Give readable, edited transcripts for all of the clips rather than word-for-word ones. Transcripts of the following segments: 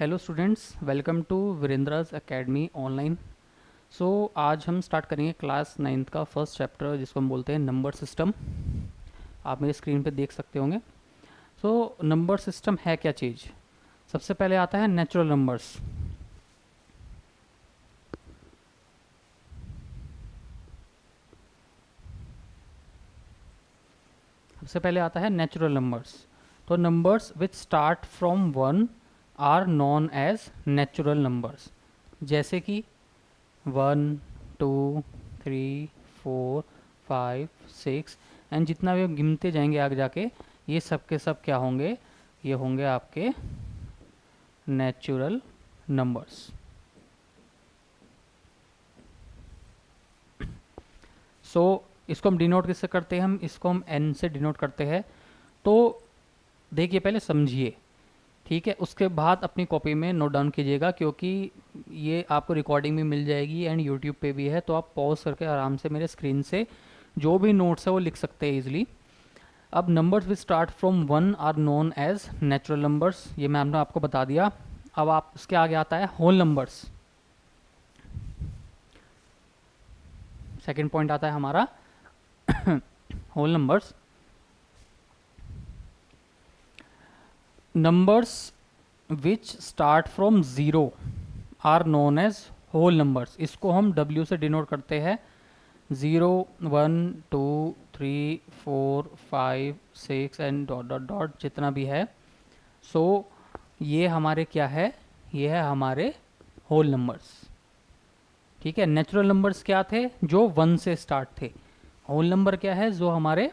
Hello students, welcome to Virendra's academy online. So आज हम start करेंगे क्लास 9th का फर्स्ट चैप्टर जिसको हम बोलते हैं नंबर सिस्टम। आप मेरे स्क्रीन पे देख सकते होंगे। सो नंबर सिस्टम है क्या चीज़। सबसे पहले आता है नेचुरल नंबर्स। सबसे पहले आता है नेचुरल नंबर्स। तो numbers which start from 1 are known as natural numbers. जैसे कि 1, 2, 3, 4, 5, 6 एंड जितना भी गिनते जाएंगे आगे जाके ये सब के सब क्या होंगे, ये होंगे आपके नेचुरल नंबर्स। सो इसको हम डिनोट किससे करते हैं, हम इसको हम n से डिनोट करते हैं। तो देखिए पहले समझिए, ठीक है, उसके बाद अपनी कॉपी में नोट डाउन कीजिएगा क्योंकि ये आपको रिकॉर्डिंग भी मिल जाएगी एंड यूट्यूब पे भी है, तो आप पॉज करके आराम से मेरे स्क्रीन से जो भी नोट्स है वो लिख सकते हैं इजीली। अब numbers which start from 1 are known as natural numbers, ये मैम ने आपको बता दिया। अब आप उसके आगे आता है होल नंबर्स। सेकेंड पॉइंट आता है हमारा whole numbers. Numbers which start from zero are known as whole numbers. इसको हम W से डिनोट करते हैं। 0, 1, 2, 3, 4, 5, 6 एंड डॉट डॉट डॉट जितना भी है। सो ये हमारे क्या है, ये है हमारे होल नंबर्स। ठीक है, नेचुरल नंबर्स क्या थे, जो 1 से स्टार्ट थे। होल नंबर क्या है, जो हमारे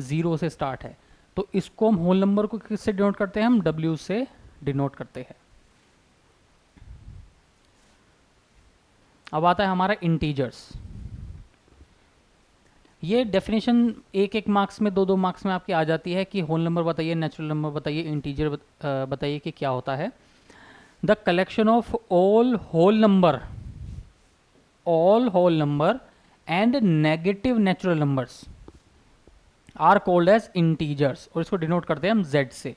0 से स्टार्ट है। तो इसको हम होल नंबर को किससे डिनोट करते हैं, हम W से डिनोट करते हैं। अब आता है हमारा इंटीजर्स। ये डेफिनेशन एक एक मार्क्स में, दो दो मार्क्स में आपकी आ जाती है कि होल नंबर बताइए, नेचुरल नंबर बताइए, इंटीजर बताइए कि क्या होता है। The collection of all whole number and negative natural numbers are called as integers, और इसको डिनोट करते हैं हम Z से।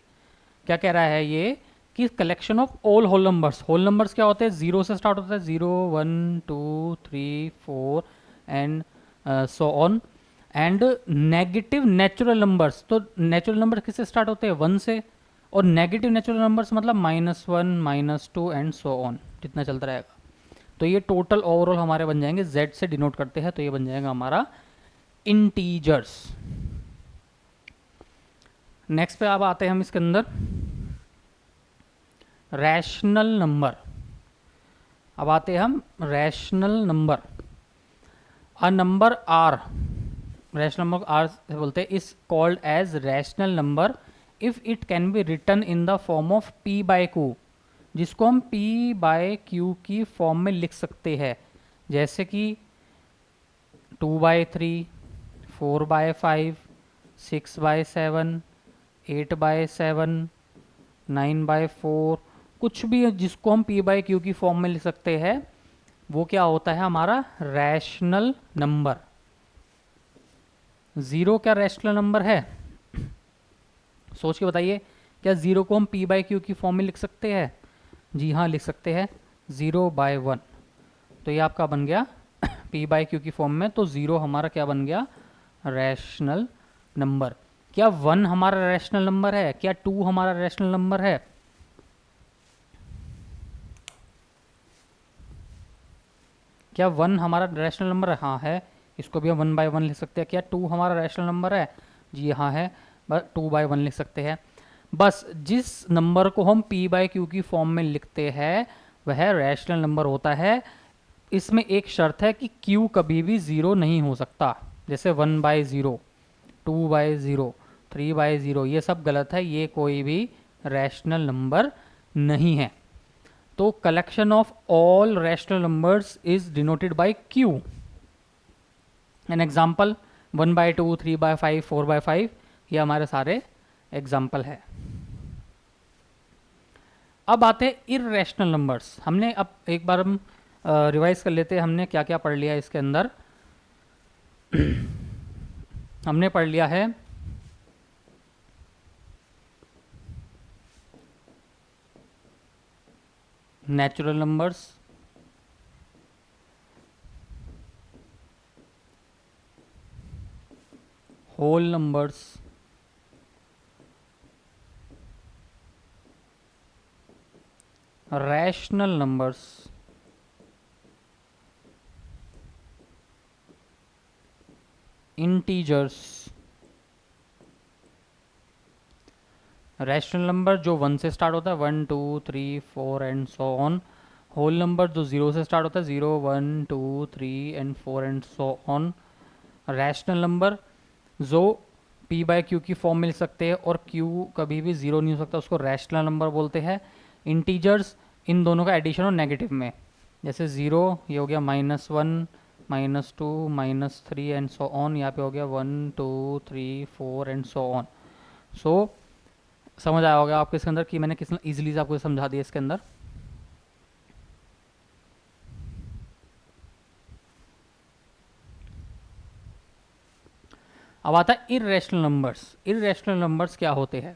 क्या कह रहा है ये कि collection of all whole numbers. Whole numbers क्या होते हैं, 0 से स्टार्ट होता है, 0, 1, 2, 3, 4 and so on. And negative natural numbers, तो नेचुरल नंबर किससे स्टार्ट होते हैं, 1 से। और नेगेटिव नेचुरल नंबर्स मतलब -1, -2 एंड सो ऑन, जितना चलता रहेगा। तो ये टोटल ओवरऑल हमारे बन जाएंगे, Z से डिनोट करते हैं, तो ये बन जाएगा हमारा इंटीजर्स। नेक्स्ट पे अब आते हैं हम इसके अंदर रैशनल नंबर। अब आते हैं हम rational number. A number are, rational number are बोलते हैं, is called as rational number if it can be written in the form of P/Q, जिसको हम P/Q की फॉर्म में लिख सकते हैं। जैसे कि 2/3, 4/5, 6/7, 8/7, 9/4, कुछ भी जिसको हम P/Q की फॉर्म में लिख सकते हैं, वो क्या होता है हमारा रैशनल नंबर। ज़ीरो क्या रैशनल नंबर है, सोच के बताइए। क्या ज़ीरो को हम P/Q की फॉर्म में लिख सकते हैं, जी हाँ लिख सकते हैं, 0/1। तो ये आपका बन गया P/Q की फॉर्म में, तो ज़ीरो हमारा क्या बन गया, रैशनल नंबर। क्या 1 हमारा रैशनल नंबर है, क्या 2 हमारा रैशनल नंबर है, क्या 1 हमारा रैशनल नंबर है, हाँ है। इसको भी हम 1/1 लिख सकते हैं। क्या 2 हमारा रैशनल नंबर है, जी हाँ है, बस 2/1 लिख सकते हैं। बस जिस नंबर को हम P/Q की फॉर्म में लिखते हैं वह रैशनल नंबर होता है। इसमें एक शर्त है कि Q कभी भी ज़ीरो नहीं हो सकता। जैसे 1/0, 2/0, 3/0, ये सब गलत है, ये कोई भी रैशनल नंबर नहीं है। तो collection of all rational numbers is denoted by Q। An example 1/2, 3/5, 4/5, ये हमारे सारे एग्जाम्पल है। अब आते हैं इर्रेशनल नंबर्स। हमने अब एक बार हम रिवाइज कर लेते हैं, हमने क्या क्या पढ़ लिया इसके अंदर। हमने पढ़ लिया है natural numbers, whole numbers, rational numbers, integers. Rational number जो 1 से स्टार्ट होता है, 1 2 3 4 and so on. Whole number जो 0 से स्टार्ट होता है, 0 1 2 3 and 4 and so on. Rational number जो p बाय क्यू की फॉर्म मिल सकते हैं और q कभी भी जीरो नहीं हो सकता, उसको रैशनल नंबर बोलते हैं। इंटीजर्स इन दोनों का एडिशन हो नेगेटिव में, जैसे 0 ये हो गया -1 -2 -3 एंड सो ऑन। यहाँ पे हो गया 1 2 3 4 एंड सो ऑन। सो समझ आया होगा आपको इसके अंदर कि मैंने किस इजीली से आपको समझा दिया इसके अंदर। अब आता है इर्रेशनल नंबर्स। इर्रेशनल नंबर्स क्या होते हैं?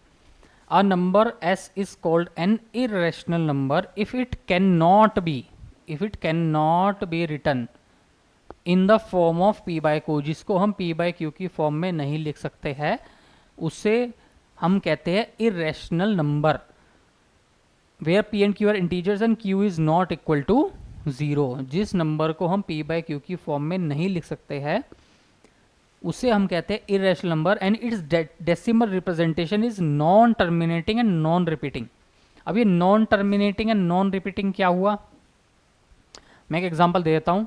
A number s is called an irrational number if it can not be written in the form of p by q, जिसको हम p बाय क्यू की फॉर्म में नहीं लिख सकते हैं, उसे हम कहते हैं irrational number. Where p and q are integers and q is not equal to 0। जिस नंबर को हम p बाय क्यू की फॉर्म में नहीं लिख सकते हैं उसे हम कहते हैं irrational number and it's decimal representation is non terminating and non repeating. अब ये non terminating and non repeating क्या हुआ? मैं एक एग्जांपल दे देता हूं,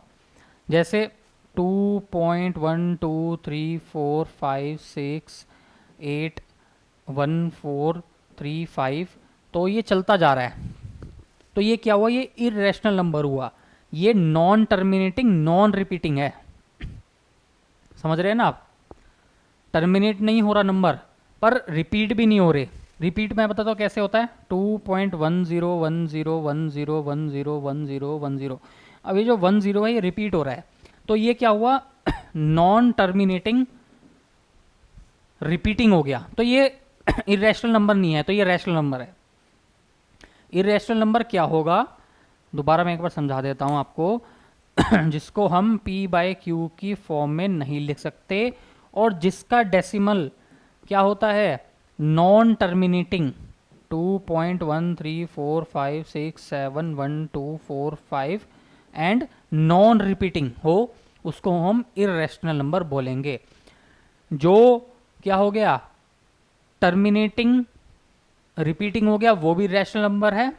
जैसे 2.12345681435, तो ये चलता जा रहा है, तो ये क्या हुआ? ये इरेशनल नंबर हुआ, ये नॉन टर्मिनेटिंग नॉन रिपीटिंग है। समझ रहे हैं ना आप? टर्मिनेट नहीं हो रहा नंबर, पर रिपीट भी नहीं हो रहे। रिपीट मैं बताता हूँ कैसे होता है। 2.101010101010। अब ये जो 10 है ये रिपीट हो रहा है, तो ये क्या हुआ? नॉन टर्मिनेटिंग रिपीटिंग हो गया, तो ये इरेशनल नंबर नहीं है, तो ये रैशनल नंबर है। इरेशनल नंबर क्या होगा? दोबारा मैं एक बार समझा देता हूँ आपको जिसको हम p बाय क्यू की फॉर्म में नहीं लिख सकते और जिसका डेसिमल क्या होता है? Non terminating 2.1345671245 and non repeating हो, उसको हम इरेशनल नंबर बोलेंगे। जो क्या हो गया? टर्मिनेटिंग रिपीटिंग हो गया, वो भी रैशनल नंबर है,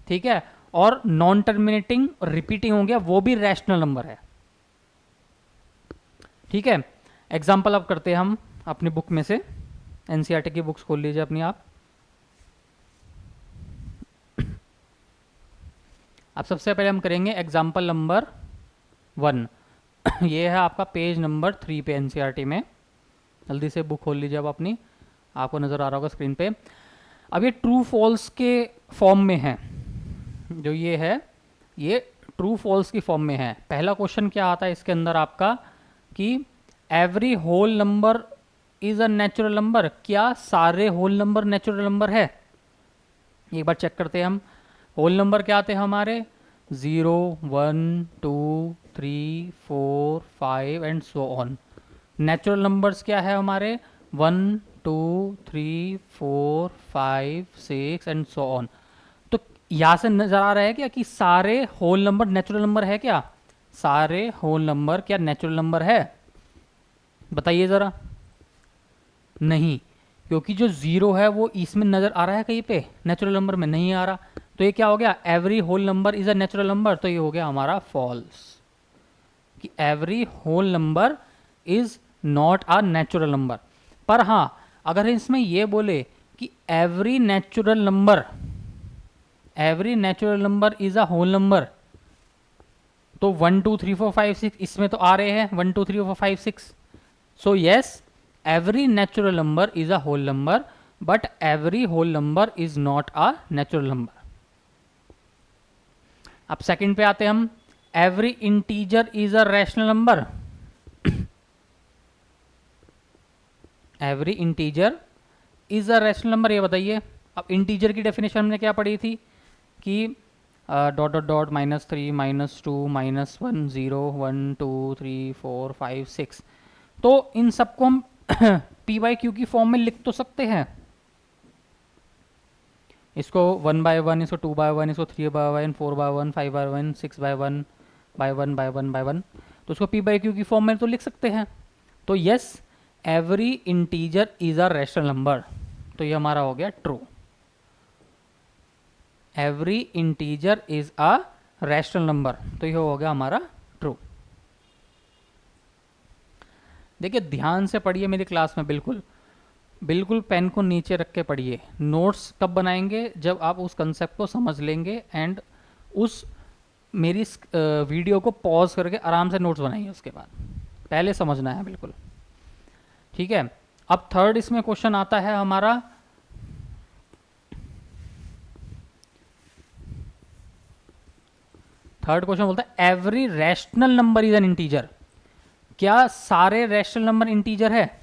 ठीक है, और नॉन टर्मिनेटिंग रिपीटिंग हो गया, वो भी रैशनल नंबर है, ठीक है। एग्जाम्पल अब करते हैं हम अपनी बुक में से, एनसीईआरटी की बुक्स खोल लीजिए अपनी आप। अब सबसे पहले हम करेंगे एग्जाम्पल नंबर 1। ये है आपका पेज नंबर 3 पे एनसीईआरटी में। जल्दी से बुक खोल लीजिए अब अपनी, आपको नज़र आ रहा होगा स्क्रीन पे। अब ये ट्रू फॉल्स के फॉर्म में है, जो ये है ये ट्रू फॉल्स की फॉर्म में है। पहला क्वेश्चन क्या आता है इसके अंदर आपका कि every whole number is a natural number. क्या सारे होल नंबर नेचुरल नंबर है? एक बार चेक करते हैं हम। होल नंबर क्या आते हैं हमारे? 0 1 2 3 4 5 and so on. Natural numbers क्या है हमारे? 1 2 3 4 5 6 एंड सो ऑन। तो यहाँ से नजर आ रहा है क्या कि सारे होल नंबर नेचुरल नंबर है? क्या सारे होल नंबर क्या नेचुरल नंबर है? बताइए ज़रा। नहीं, क्योंकि जो 0 है वो इसमें नज़र आ रहा है कहीं पे, नेचुरल नंबर में नहीं आ रहा। तो ये क्या हो गया? Every whole number is a natural number, तो ये हो गया हमारा फॉल्स, कि every whole number is not a natural number. पर हाँ, अगर इसमें ये बोले कि every natural number is a whole number, तो 1 2 3 4 5 6 इसमें तो आ रहे हैं 1 2 3 4 5 6। So yes, every natural number is a whole number, but every whole number is not a natural number. अब सेकंड पे आते हैं हम। Every integer is a rational number. Every integer is a rational number, ये बताइए। अब integer की definition हमने क्या पढ़ी थी कि डॉट डॉट डॉट -3 -2 -1 0 1 2 3 4 5 6। तो इन सबको हम पी बाई क्यू की फॉर्म में लिख तो सकते हैं। इसको 1/1, इसको 2/1, इसको 3/1, 4/1, 5/1, 6/1, बाय 1 बाय 1 बाय 1। तो उसको पी बाई क्यू की फॉर्म में तो लिख सकते हैं। तो yes, every integer is a rational number. तो ये हमारा हो गया true. Every integer is a rational number, तो ये हो गया हमारा ट्रू। देखिए ध्यान से पढ़िए मेरी क्लास में, बिल्कुल बिल्कुल पेन को नीचे रख के पढ़िए। नोट्स कब बनाएंगे? जब आप उस कंसेप्ट को समझ लेंगे एंड उस मेरी वीडियो को पॉज करके आराम से नोट्स बनाइए। उसके बाद पहले समझना है बिल्कुल, ठीक है। अब थर्ड इसमें क्वेश्चन आता है हमारा, थर्ड क्वेश्चन बोलता है every rational number is an integer. क्या सारे रैशनल नंबर इंटीजर है?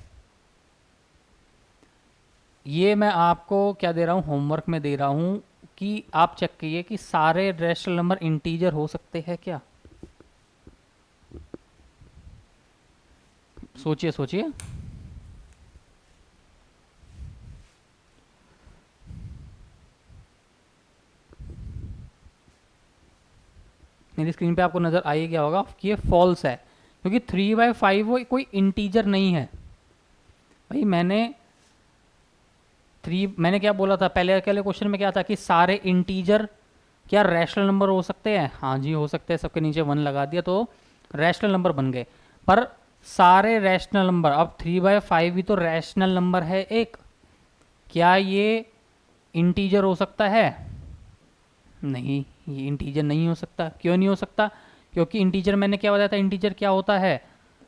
ये मैं आपको क्या दे रहा हूं, होमवर्क में दे रहा हूं कि आप चेक कीजिए कि सारे रैशनल नंबर इंटीजर हो सकते हैं क्या। सोचिए सोचिए। मेरी स्क्रीन पे आपको नजर आ ही गया होगा कि ये फॉल्स है, क्योंकि 3/5 वो कोई इंटीजर नहीं है। भाई मैंने क्या बोला था पहले क्वेश्चन में, क्या था कि सारे इंटीजर क्या रैशनल नंबर हो सकते हैं? हाँ जी हो सकते हैं। सबके नीचे 1 लगा दिया तो रैशनल नंबर बन गए। पर सारे रैशनल नंबर, अब 3/5 भी तो रैशनल नंबर है एक, क्या ये इंटीजर हो सकता है? नहीं, ये इंटीजर नहीं हो सकता। क्यों नहीं हो सकता? क्योंकि इंटीजर मैंने क्या बताया था, इंटीजर क्या होता है?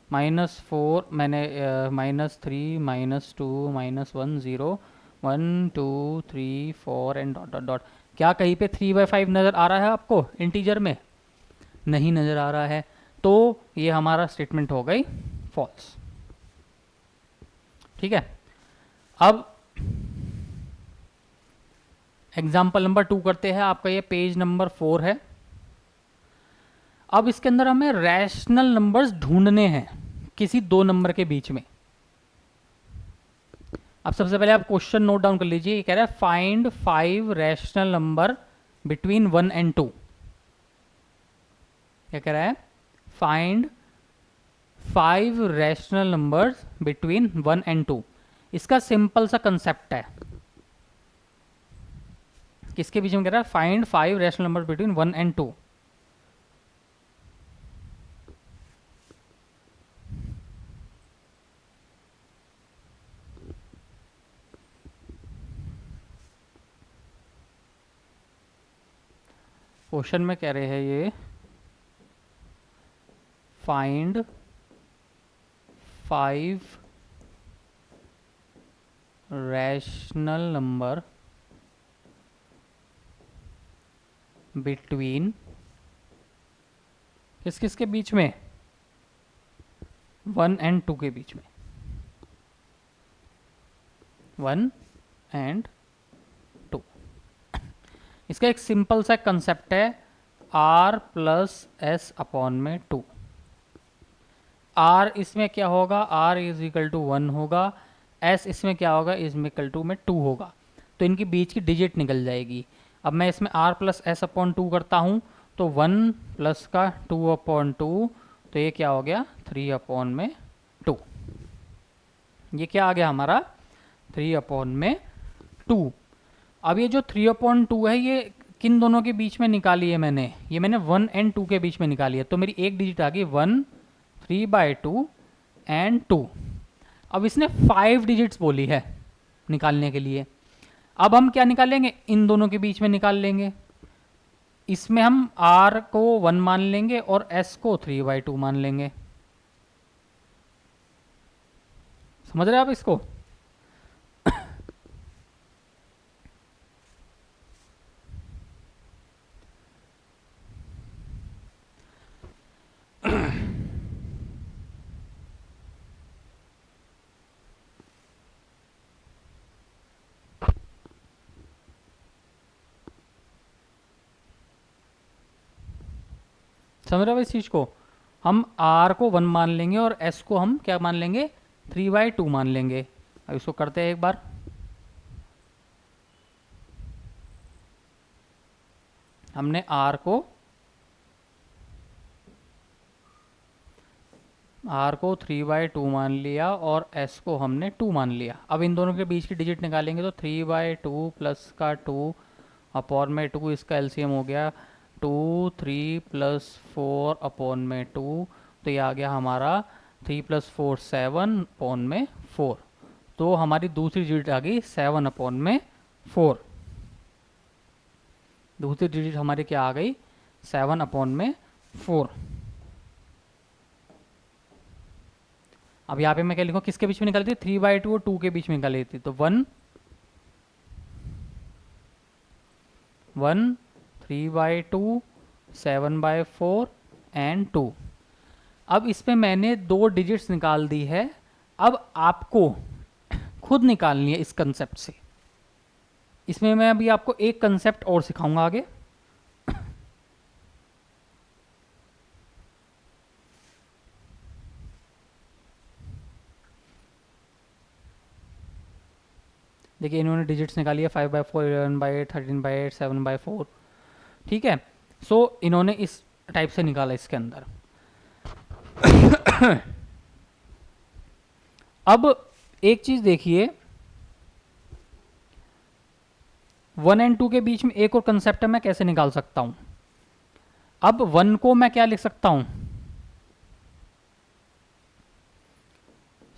-4, मैंने -3 -2 -1 0 1 2 3 4 एंड डॉट डॉट डॉट। क्या कहीं पे 3/5 नज़र आ रहा है आपको इंटीजर में? नहीं नज़र आ रहा है। तो ये हमारा स्टेटमेंट हो गई फॉल्स। ठीक है। अब एग्जाम्पल नंबर 2 करते हैं। आपका ये पेज नंबर 4 है। अब इसके अंदर हमें रैशनल नंबर्स ढूंढने हैं किसी दो नंबर के बीच में। अब सबसे पहले आप क्वेश्चन नोट डाउन कर लीजिए। ये कह रहा है find 5 rational number between 1 and 2। क्या कह रहा है? Find 5 rational numbers between 1 and 2। इसका सिंपल सा कंसेप्ट है। किसके बीच में कह रहा है? Find 5 rational number between 1 and 2। Question में कह रहे हैं ये फाइंड 5 रैशनल नंबर बिटवीन किस किस के बीच में? 1 एंड 2 के बीच में। 1 एंड 2। इसका एक सिंपल सा कंसेप्ट है, r प्लस एस अपॉन में 2। r इसमें क्या होगा? r इज इक्वल टू 1 होगा। s इसमें क्या होगा? इज इक्वल टू में 2 होगा। तो इनकी बीच की डिजिट निकल जाएगी। अब मैं इसमें r प्लस एस अपॉन 2 करता हूँ तो 1 प्लस का 2 अपॉन 2, तो ये क्या हो गया? 3 अपॉन में 2। ये क्या आ गया हमारा? 3 अपॉन में 2। अब ये जो 3 अपॉन 2 है, ये किन दोनों के बीच में निकाली है मैंने? ये मैंने 1 एंड 2 के बीच में निकाली है। तो मेरी एक डिजिट आ गई 1, 3/2 एंड 2। अब इसने 5 डिजिट्स बोली है निकालने के लिए। अब हम क्या निकालेंगे? इन दोनों के बीच में निकाल लेंगे। इसमें हम r को 1 मान लेंगे और s को 3/2 मान लेंगे। समझ रहे हैं आप इसको? समझ रहे हो इस चीज़ को? हम आर को 1 मान लेंगे और एस को हम क्या मान लेंगे, 3/2 मान लेंगे। अब इसको करते हैं एक बार। हमने आर को 3/2 मान लिया और s को हमने 2 मान लिया। अब इन दोनों के बीच की डिजिट निकालेंगे तो 3/2 प्लस का 2 अपॉन में 2, इसका एलसीएम हो गया 2, 3 प्लस 4 अपॉन में 2, तो ये आ गया हमारा 3 प्लस 4 7 अपॉन में 4। तो हमारी दूसरी डिजिट आ गई 7 अपॉन में 4। दूसरी डिजिट हमारी क्या आ गई, 7 अपॉन में 4। अब यहाँ पे मैं क्या लिखूँ, किसके बीच में निकाली थी, 3/2 और 2 के बीच में निकाली थी, तो 1 3/2 7/4 एंड 2। अब इसमें मैंने 2 डिजिट्स निकाल दी है। अब आपको खुद निकालनी है इस कंसेप्ट से। इसमें मैं अभी आपको एक कंसेप्ट और सिखाऊंगा आगे। देखिए इन्होंने डिजिट्स निकाली है 5/4, 11/8, 13/8, 7/4। ठीक है, सो इन्होंने इस टाइप से निकाला इसके अंदर। अब एक चीज देखिए, 1 एंड 2 के बीच में एक और कंसेप्ट है, मैं कैसे निकाल सकता हूं। अब 1 को मैं क्या लिख सकता हूं,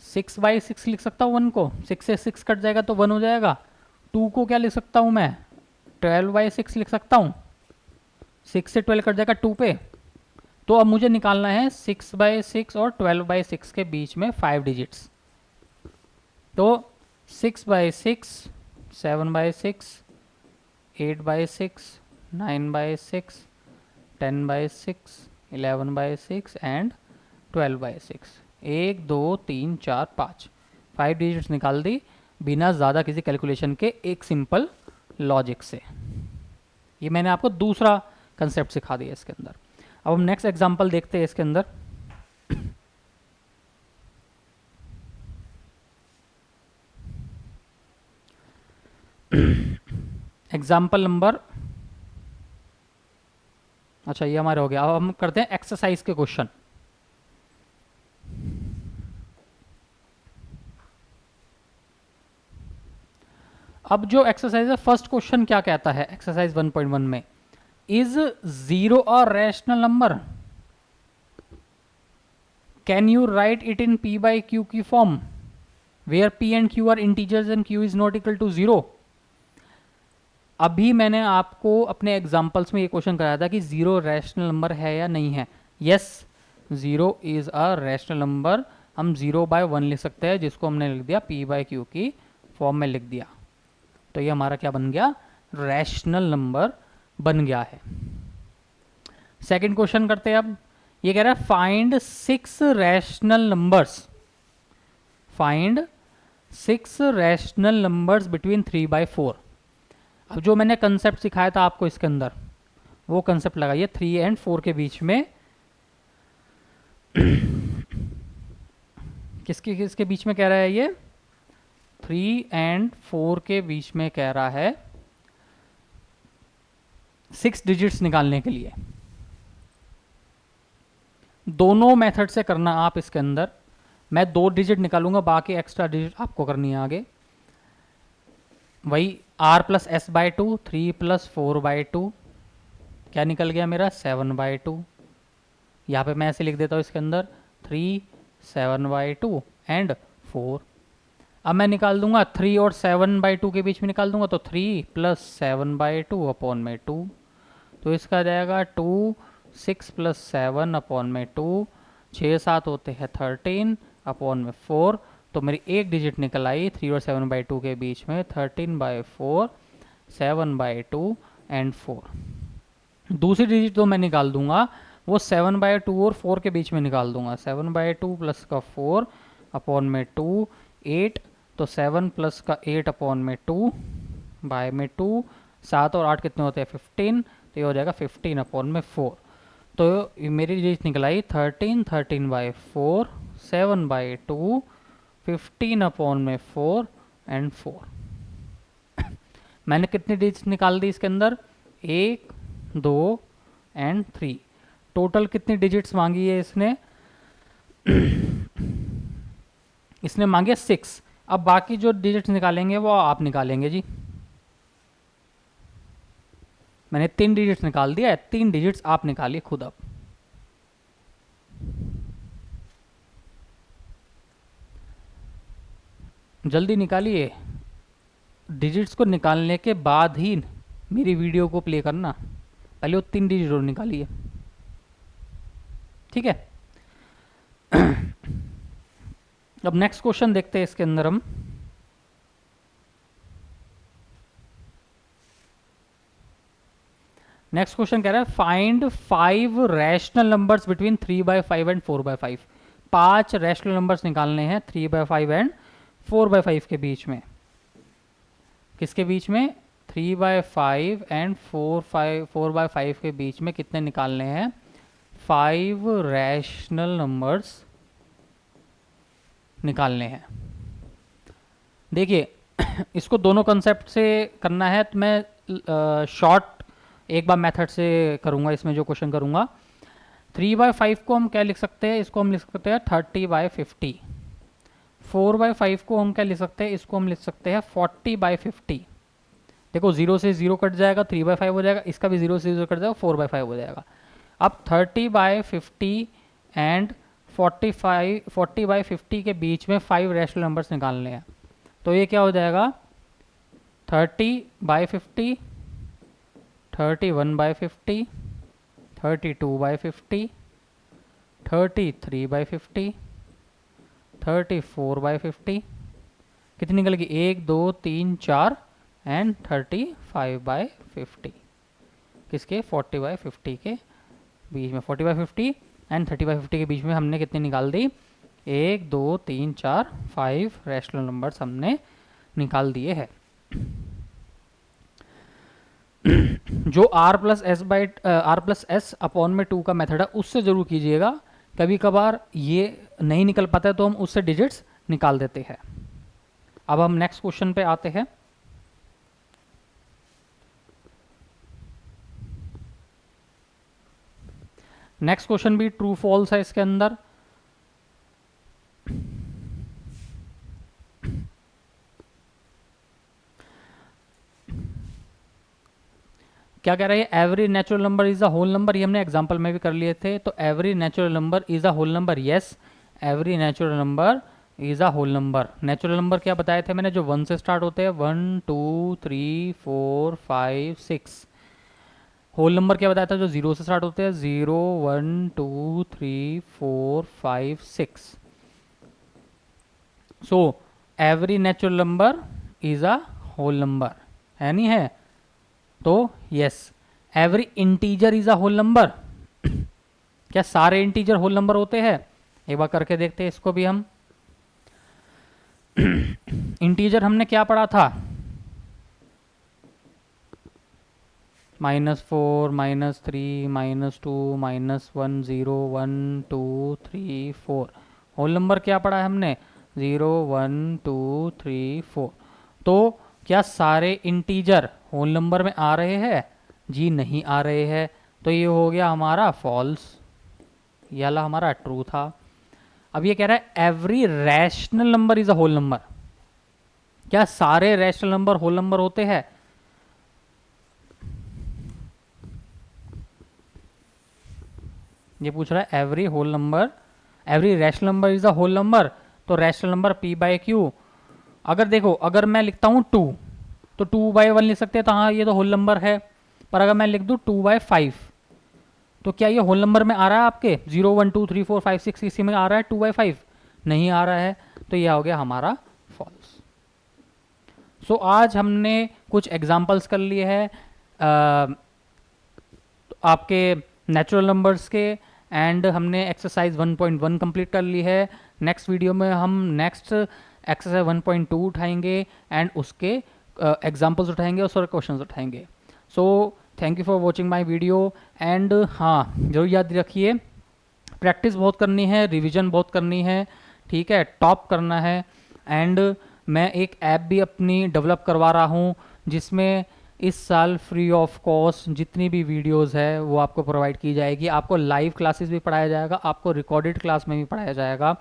6/6 लिख सकता हूं 1 को, 6 से 6 कट जाएगा तो 1 हो जाएगा। 2 को क्या लिख सकता हूं मैं, 12/6 लिख सकता हूं, 6 से 12 कट जाएगा 2 पे। तो अब मुझे निकालना है 6/6 और 12/6 के बीच में 5 डिजिट्स। तो 6/6, 7/6, 8/6, 9/6, 10/6, 11/6 एंड 12/6। 1 2 3 4 5 5 डिजिट्स निकाल दी बिना ज़्यादा किसी कैलकुलेशन के, एक सिंपल लॉजिक से। ये मैंने आपको दूसरा कंसेप्ट सिखा दिया इसके अंदर। अब हम नेक्स्ट एग्जांपल देखते हैं इसके अंदर। एग्जाम्पल नंबर, अच्छा ये हमारे हो गया। अब हम करते हैं एक्सरसाइज के क्वेश्चन। अब जो एक्सरसाइज है, फर्स्ट क्वेश्चन क्या कहता है एक्सरसाइज 1.1 में, is 0 a rational number, can you write it in p/q की form where p and q are integers and q is not equal to 0। अभी मैंने आपको अपने एग्जाम्पल्स में ये क्वेश्चन कराया था कि 0 रैशनल नंबर है या नहीं है। Yes, 0 is a rational number. हम 0/1 लिख सकते हैं, जिसको हमने लिख दिया p/q की फॉर्म में लिख दिया। तो ये हमारा क्या बन गया, रैशनल नंबर बन गया है। सेकंड क्वेश्चन करते हैं। अब ये कह रहा है find 6 rational numbers, find 6 rational numbers between 3/4। अब जो मैंने कंसेप्ट सिखाया था आपको इसके अंदर, वो कंसेप्ट लगाइए 3 एंड 4 के बीच में। किसके किसके बीच में कह रहा है ये, 3 एंड 4 के बीच में कह रहा है 6 डिजिट्स निकालने के लिए। दोनों मेथड से करना आप इसके अंदर। मैं 2 डिजिट निकालूंगा, बाकी एक्स्ट्रा डिजिट आपको करनी है आगे। वही r+s/2, 3 + 4/2 क्या निकल गया मेरा, 7/2। यहाँ पे मैं ऐसे लिख देता हूँ इसके अंदर 3, 7/2 एंड 4। अब मैं निकाल दूंगा 3 और 7/2 के बीच में निकाल दूंगा, तो 3 + 7/2 अपॉन में 2। तो इसका आ जाएगा 2, 6 + 7 अपॉन में 2, 6 7 होते हैं 13 अपॉन में 4। तो मेरी एक डिजिट निकल आई 3 और 7/2 के बीच में, 13/4, 7/2 एंड 4। दूसरी डिजिट तो मैं निकाल दूंगा वो 7/2 और 4 के बीच में निकाल दूंगा। 7/2 प्लस का 4 अपॉन में 2, 8, तो 7 प्लस का 8 अपॉन में 2 बाय में 2, 7 और 8 कितने होते हैं 15, तो ये हो जाएगा 15 अपॉन में 4। तो ये मेरी डिजिट निकल आई 13, 13/4, 7/2, 15/4 एंड 4। मैंने कितनी डिजिट निकाल दी इसके अंदर? 1, 2 एंड 3। टोटल कितनी डिजिट्स मांगी है इसने? इसने मांगे 6। अब बाकी जो डिजिट्स निकालेंगे वो आप निकालेंगे जी। मैंने 3 डिजिट्स निकाल दिया है, 3 डिजिट्स आप निकालिए खुद अब। जल्दी निकालिए। डिजिट्स को निकालने के बाद ही मेरी वीडियो को प्ले करना। पहले वो 3 डिजिट और निकालिए, ठीक है। अब नेक्स्ट क्वेश्चन देखते हैं इसके अंदर हम। नेक्स्ट क्वेश्चन कह रहा है find 5 rational numbers between 3/5 and 4/5। 5 rational numbers निकालने हैं 3/5 एंड 4/5 के बीच में। किसके बीच में? 3/5 एंड 4/5 के बीच में कितने निकालने हैं? 5 रैशनल नंबर्स निकालने हैं। देखिए इसको दोनों कंसेप्ट से करना है, तो मैं शॉर्ट एक बार मेथड से करूंगा। इसमें जो क्वेश्चन करूंगा 3/5 को हम क्या लिख सकते हैं? इसको हम लिख सकते हैं 30/50। 4/5 को हम क्या लिख सकते हैं? इसको हम लिख सकते हैं 40/50। देखो 0 से 0 कट जाएगा, 3/5 हो जाएगा। इसका भी 0 से 0 कट जाएगा, 4/5 हो जाएगा। अब 30/50 एंड 40/50 के बीच में 5 रैशनल नंबर्स निकालने हैं। तो ये क्या हो जाएगा? 30/50, 31/50, 32/50, 33/50, 34/50। कितनी निकल गई? 1, 2, 3, 4 एंड 35/50। किसके? 40/50 के बीच में। 40/50 एंड 30/50 के बीच में हमने कितनी निकाल दी? 1, 2, 3, 4, 5 रैशनल नंबर्स हमने निकाल दिए हैं। जो r+s अपॉन में 2 का मेथड है उससे जरूर कीजिएगा। कभी कभार ये नहीं निकल पाता है तो हम उससे डिजिट्स निकाल देते हैं। अब हम नेक्स्ट क्वेश्चन पे आते हैं। नेक्स्ट क्वेश्चन भी ट्रू फॉल्स है इसके अंदर। क्या कह रहा है? Every natural number is a whole number. ये हमने एग्जांपल में भी कर लिए थे। तो every natural number is a whole number. Yes, every natural number is a whole number. Natural number क्या बताए थे मैंने? जो 1 से स्टार्ट होते हैं, 1, 2, 3, 4, 5, 6। होल नंबर क्या बताया था? जो 0 से स्टार्ट होते हैं, 0, 1, 2, 3, 4, 5, 6। So every natural number is a whole number, है नहीं है? तो yes, every integer is a whole number. क्या सारे इंटीजर होल नंबर होते हैं? एक बार करके देखते हैं इसको भी हम। इंटीजर हमने क्या पढ़ा था? -4, -3, -2, -1, 0, 1, 2, 3, 4। होल नंबर क्या पढ़ा है हमने? 0, 1, 2, 3, 4। तो क्या सारे इंटीजर होल नंबर में आ रहे हैं? जी नहीं आ रहे हैं। तो ये हो गया हमारा फॉल्स, ये वाला हमारा ट्रू था। अब ये कह रहा है every rational number is a whole number. क्या सारे रैशनल नंबर होल नंबर होते हैं? ये पूछ रहा है every whole number, every rational number is a whole number. तो रैशनल नंबर p/q। अगर देखो, अगर मैं लिखता हूँ 2 तो 2/1 लिख सकते हैं, तो हाँ ये तो होल नंबर है। पर अगर मैं लिख दूँ 2/5 तो क्या ये होल नंबर में आ रहा है आपके? 0, 1, 2, 3, 4, 5, 6 इसी में आ रहा है? 2/5 नहीं आ रहा है। तो ये हो गया हमारा फॉल्स। सो आज हमने कुछ एग्जाम्पल्स कर लिए हैं आपके नेचुरल नंबर्स के, एंड हमने एक्सरसाइज 1.1 कंप्लीट कर ली है। नेक्स्ट वीडियो में हम नेक्स्ट एक्सरसाइज 1.2 उठाएंगे एंड उसके एग्जाम्पल्स उठाएंगे और सारे क्वेश्चंस उठाएंगे। So thank you for watching my video. And हाँ, जरूर याद रखिए, प्रैक्टिस बहुत करनी है, रिवीजन बहुत करनी है, ठीक है, टॉप करना है। एंड मैं एक ऐप भी अपनी डेवलप करवा रहा हूँ जिसमें इस साल फ्री ऑफ कॉस्ट जितनी भी वीडियोस है वो आपको प्रोवाइड की जाएगी। आपको लाइव क्लासेस भी पढ़ाया जाएगा, आपको रिकॉर्डेड क्लास में भी पढ़ाया जाएगा,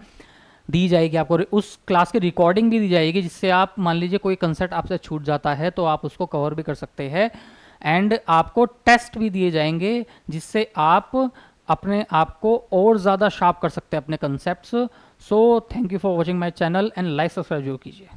दी जाएगी आपको उस क्लास की रिकॉर्डिंग भी दी जाएगी, जिससे आप मान लीजिए कोई कंसेप्ट आपसे छूट जाता है तो आप उसको कवर भी कर सकते हैं। एंड आपको टेस्ट भी दिए जाएंगे जिससे आप अपने आप को और ज़्यादा शार्प कर सकते हैं अपने concepts. So thank you for watching my channel and like subscribe जरूर कीजिए।